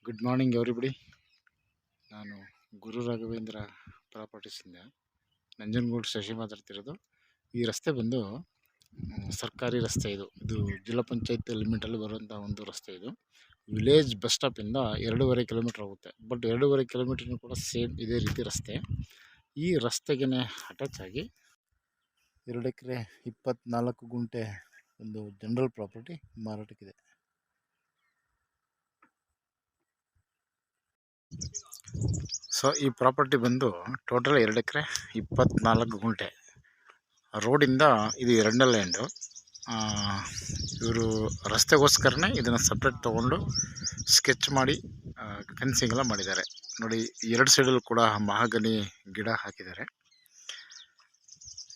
Good morning everybody. ನಾನು ಗುರು ರಾಘವೇಂದ್ರ ಪ್ರಾಪರ್ಟೀಸಿಂದ ನಂಜನಗೂಡು ಶಶಿ ಮಾತಾಡ್ತಿರೋದು. ಈ ರಸ್ತೆ ಬಂದು ಸರ್ಕಾರಿ ರಸ್ತೆ. ಇದು ಜಿಲ್ಲಾ ಪಂಚಾಯತ್ ಲಿಮಿಟಲ್ಲಿ ಬರುವಂಥ ಒಂದು ರಸ್ತೆ. ಇದು ವಿಲೇಜ್ ಬಸ್ ಸ್ಟಾಪಿಂದ 2.5 ಕಿಲೋಮೀಟ್ರ್ ಆಗುತ್ತೆ. ಬಟ್ 2.5 ಕಿಲೋಮೀಟ್ರ್ನೂ ಕೂಡ ಸೇಮ್ ಇದೇ ರೀತಿ ರಸ್ತೆ. ಈ ರಸ್ತೆಗೆ ಅಟ್ಯಾಚ್ ಆಗಿ 2 ಎಕರೆ 24 ಗುಂಟೆ ಒಂದು ಜನರಲ್ ಪ್ರಾಪರ್ಟಿ ಮಾರಾಟಕ್ಕಿದೆ. ಸೊ ಈ ಪ್ರಾಪರ್ಟಿ ಬಂದು ಟೋಟಲ್ 2 ಎಕರೆ 24 ಗುಂಟೆ. ರೋಡಿಂದ ಇದು 2ನೇ ಲ್ಯಾಂಡು. ಇವರು ರಸ್ತೆಗೋಸ್ಕರನೇ ಇದನ್ನು ಸಪ್ರೇಟ್ ತೊಗೊಂಡು ಸ್ಕೆಚ್ ಮಾಡಿ ಫೆನ್ಸಿಂಗ್ ಎಲ್ಲ ಮಾಡಿದ್ದಾರೆ. ನೋಡಿ, 2 ಸೈಡಲ್ಲೂ ಕೂಡ ಮಹಾಗನಿ ಗಿಡ ಹಾಕಿದ್ದಾರೆ.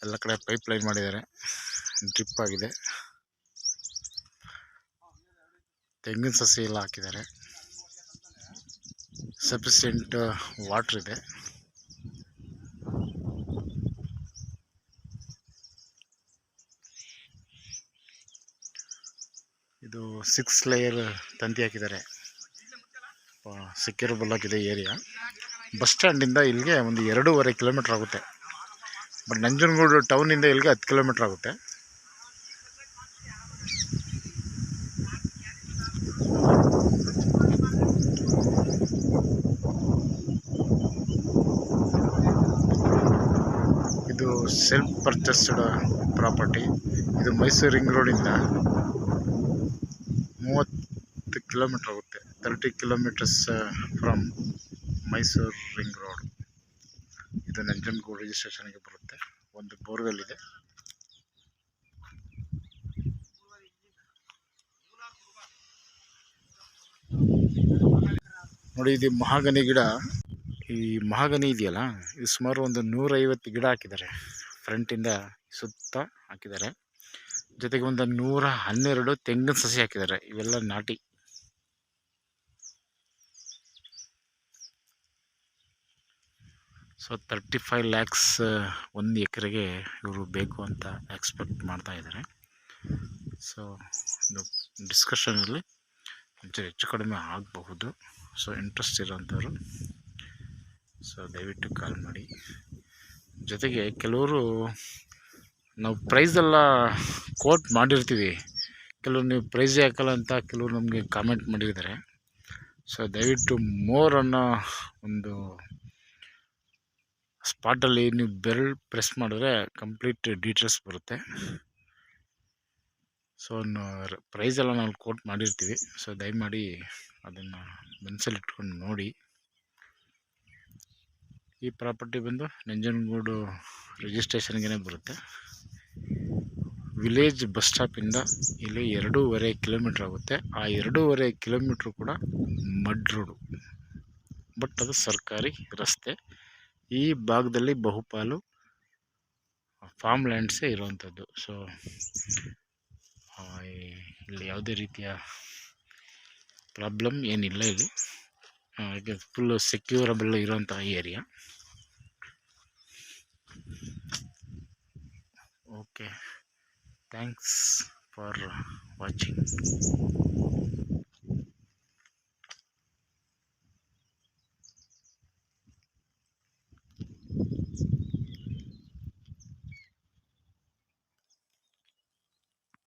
ಎಲ್ಲ ಕಡೆ ಪೈಪ್ ಲೈನ್ ಮಾಡಿದ್ದಾರೆ, ಡ್ರಿಪ್ ಆಗಿದೆ, ತೆಂಗಿನ ಸಸಿ ಎಲ್ಲ ಹಾಕಿದ್ದಾರೆ, ಸಫಿಷಿಯೆಂಟ್ ವಾಟರ್ ಇದೆ. ಇದು 6 ಲೇಯರ್ ತಂತಿ ಹಾಕಿದ್ದಾರೆ. ಸೆಕ್ಯೂರಬಲ್ ಆಗಿದೆ ಏರಿಯಾ. ಬಸ್ ಸ್ಟ್ಯಾಂಡಿಂದ ಇಲ್ಲಿಗೆ ಒಂದು 2.5 ಕಿಲೋಮೀಟ್ರ್ ಆಗುತ್ತೆ. ಬಟ್ ನಂಜನಗೂಡು ಟೌನಿಂದ ಇಲ್ಲಿಗೆ 10 ಕಿಲೋಮೀಟ್ರ್ ಆಗುತ್ತೆ. ಇದು ಸೆಲ್ಫ್ ಪರ್ಚೇಸ್ಡ್ ಪ್ರಾಪರ್ಟಿ. ಇದು ಮೈಸೂರು ರಿಂಗ್ ರೋಡಿಂದ 30 ಕಿಲೋಮೀಟ್ರ್ ಆಗುತ್ತೆ. 30 kilometres from Mysuru ring road. ಇದು ನಂಜನಗೂಡು ರಿಜಿಸ್ಟ್ರೇಷನ್ಗೆ ಬರುತ್ತೆ. ಒಂದು ಬೋರ್ವೆಲ್ ಇದೆ. ನೋಡಿ, ಇದು ಮಹಾಗನಿ ಗಿಡ. ಈ ಮಹಾಗನಿ ಇದೆಯಲ್ಲ, ಇದು ಸುಮಾರು ಒಂದು 150 ಗಿಡ ಹಾಕಿದ್ದಾರೆ. ಫ್ರಂಟಿಂದ ಸುತ್ತ ಹಾಕಿದ್ದಾರೆ. ಜೊತೆಗೆ ಒಂದು 112 ತೆಂಗಿನ ಸಸಿ ಹಾಕಿದ್ದಾರೆ. ಇವೆಲ್ಲ ನಾಟಿ. ಸೊ 35 ಲ್ಯಾಕ್ಸ್ 1 ಎಕರೆಗೆ ಇವರು ಬೇಕು ಅಂತ ಎಕ್ಸ್ಪೆಕ್ಟ್ ಮಾಡ್ತಾ ಇದ್ದಾರೆ. ಸೊ ಇದು ಡಿಸ್ಕಷನಲ್ಲಿ ಒಂಚೂರು ಹೆಚ್ಚು ಕಡಿಮೆ ಆಗಬಹುದು. ಸೊ ಇಂಟ್ರೆಸ್ಟ್ ಇರೋಂಥವ್ರು ದಯವಿಟ್ಟು ಕಾಲ್ ಮಾಡಿ. ಜೊತೆಗೆ ಕೆಲವರು ನಾವು ಪ್ರೈಸೆಲ್ಲ ಕೋಟ್ ಮಾಡಿರ್ತೀವಿ, ಕೆಲವರು ನೀವು ಪ್ರೈಸೇ ಹಾಕಲ್ಲ ಅಂತ ಕೆಲವರು ನಮಗೆ ಕಾಮೆಂಟ್ ಮಾಡಿದ್ದಾರೆ. ಸೊ ದಯವಿಟ್ಟು ಮೋರ್ ಅನ್ನೋ ಒಂದು ಸ್ಪಾಟಲ್ಲಿ ನೀವು ಬೆರಳು ಪ್ರೆಸ್ ಮಾಡಿದ್ರೆ ಕಂಪ್ಲೀಟ್ ಡೀಟೇಲ್ಸ್ ಬರುತ್ತೆ. ಸೊ ಪ್ರೈಸೆಲ್ಲ ನಾವು ಕೋಟ್ ಮಾಡಿರ್ತೀವಿ. ಸೊ ದಯಮಾಡಿ ಅದನ್ನು ಮನಸ್ಸಲ್ಲಿ ಇಟ್ಕೊಂಡು ನೋಡಿ. ಈ ಪ್ರಾಪರ್ಟಿ ಬಂದು ನಂಜನಗೂಡು ರಿಜಿಸ್ಟ್ರೇಷನ್ಗೆ ಬರುತ್ತೆ. ವಿಲೇಜ್ ಬಸ್ ಸ್ಟಾಪಿಂದ ಇಲ್ಲಿ 2.5 ಕಿಲೋಮೀಟ್ರ್ ಆಗುತ್ತೆ. ಆ 2.5 ಕಿಲೋಮೀಟ್ರ್ ಕೂಡ ಮಡ್ ರೋಡು, ಬಟ್ ಅದು ಸರ್ಕಾರಿ ರಸ್ತೆ. ಈ ಭಾಗದಲ್ಲಿ ಬಹುಪಾಲು ಫಾರ್ಮ್ ಲ್ಯಾಂಡ್ಸೇ ಇರುವಂಥದ್ದು. ಸೊ ಇಲ್ಲಿ ಯಾವುದೇ ರೀತಿಯ ಪ್ರಾಬ್ಲಮ್ ಏನಿಲ್ಲ. ಇಲ್ಲಿ ಫುಲ್ಲು ಸೆಕ್ಯೂರಬಲ್ ಇರೋಂಥ area. Okay, thanks for watching.